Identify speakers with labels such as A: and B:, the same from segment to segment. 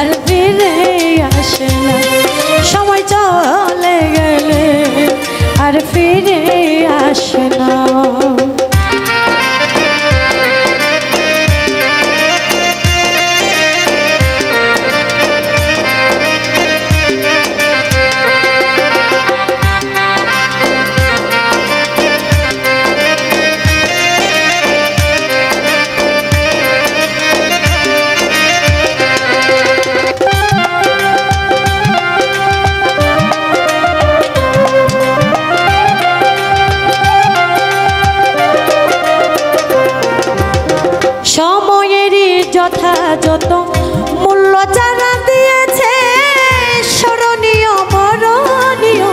A: আর ফিরে আসে না। সময় চলে গেলে আর ফিরে আসে না। সময়েরই যথাযথ মূল্য যারা দিয়েছে, স্মরণীয় বরণীয়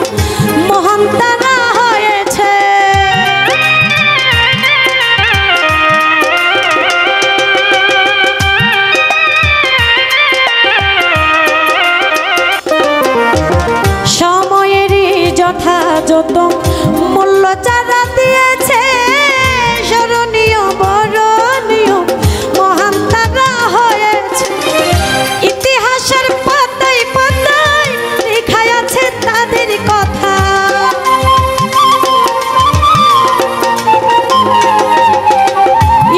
A: মহান তারা হয়েছে। সময়েরই যথাযথ মূল্য যারা দিয়েছে, স্মরণীয় বরণীয় মহান তারা হয়েছে। ইতিহাসের পাতায় পাতায় লেখা আছে তাদের কথা।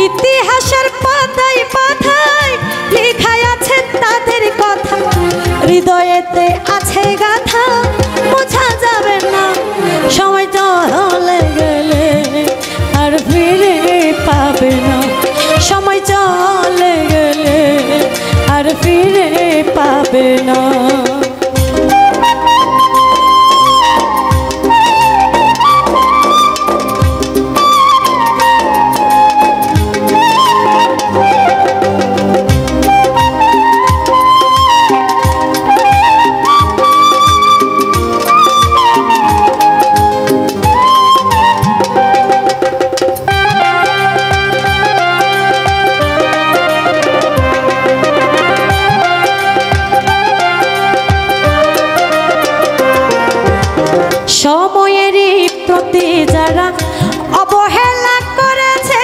A: ইতিহাসের পাতায় পাতায় লেখা আছে তাদের কথা। হৃদয়েতে আছে গাথা, বোঝা যাবে না। সময় চলে গেলে আর ফিরে পাবে না। সময় চলে গেলে আর ফিরে পাবে না। সময়েরই প্রতি যারা অবহেলা করেছে,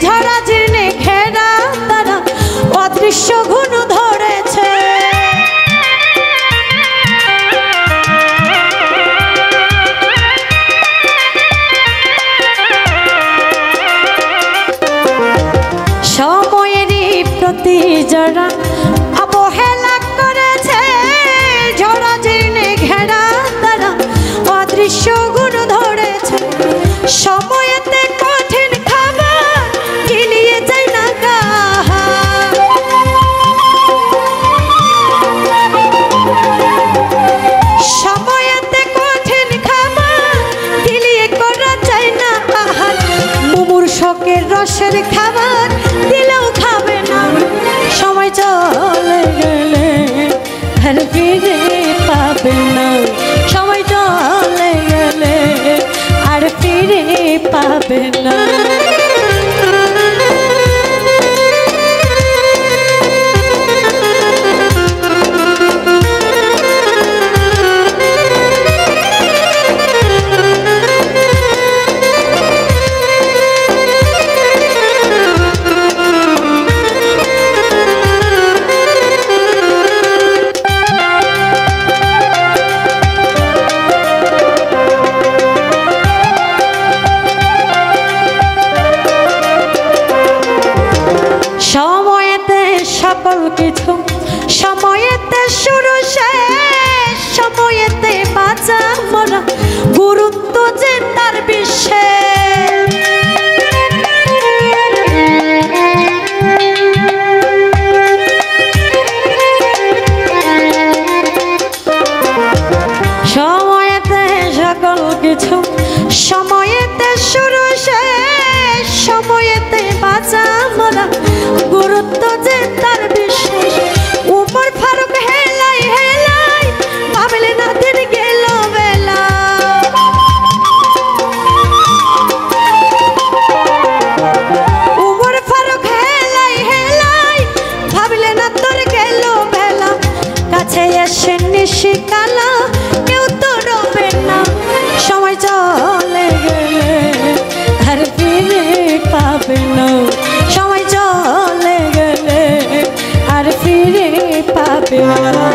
A: ঝরা জীর্ণে ঘেরা তারা অদৃশ্য গুণ ধরেছে। সময়েরই প্রতি যারা অবহেলা করেছে, ঝরা জীর্ণে ঘেরা তারা অদৃশ্য গুণ ধরেছে। সময়েতে কঠিন খাবার গিলিয়ে যায় না কাহা। সময়েতে কঠিন খাবার গিলিয়ে করা যায় না আহার। মুমূর্ষকের রসের খাবার দিলেও খাবে না। সময় চলে গেলে আর ফিরে পাবে না। সময় চলে গেলে আর ফিরে পাবে না। সকল কিছু সময়েতে শুরু শেষ। সময়েতে বাঁচা মরা গুরুত্ব যে তার বিশেষ। সময়েতে সকল কিছু সময়েতে শুরু শেষ। সময়েতে বাঁচা মরা গুরুত্ব যে তার বিশেষ। উমর ফারুক হেলাই হেলাই ভাবলে না দিন গেল বেলা। উমর ফারুক হেলাই হেলাই ভাবলে না তোর গেল বেলা। কাছে এসে নিশি কালা কেউ তো রবে না। সময় চলে গেলে আর ফিরে পাবে না। সময় চলে গেলে আর ফিরে পাবে প্যারা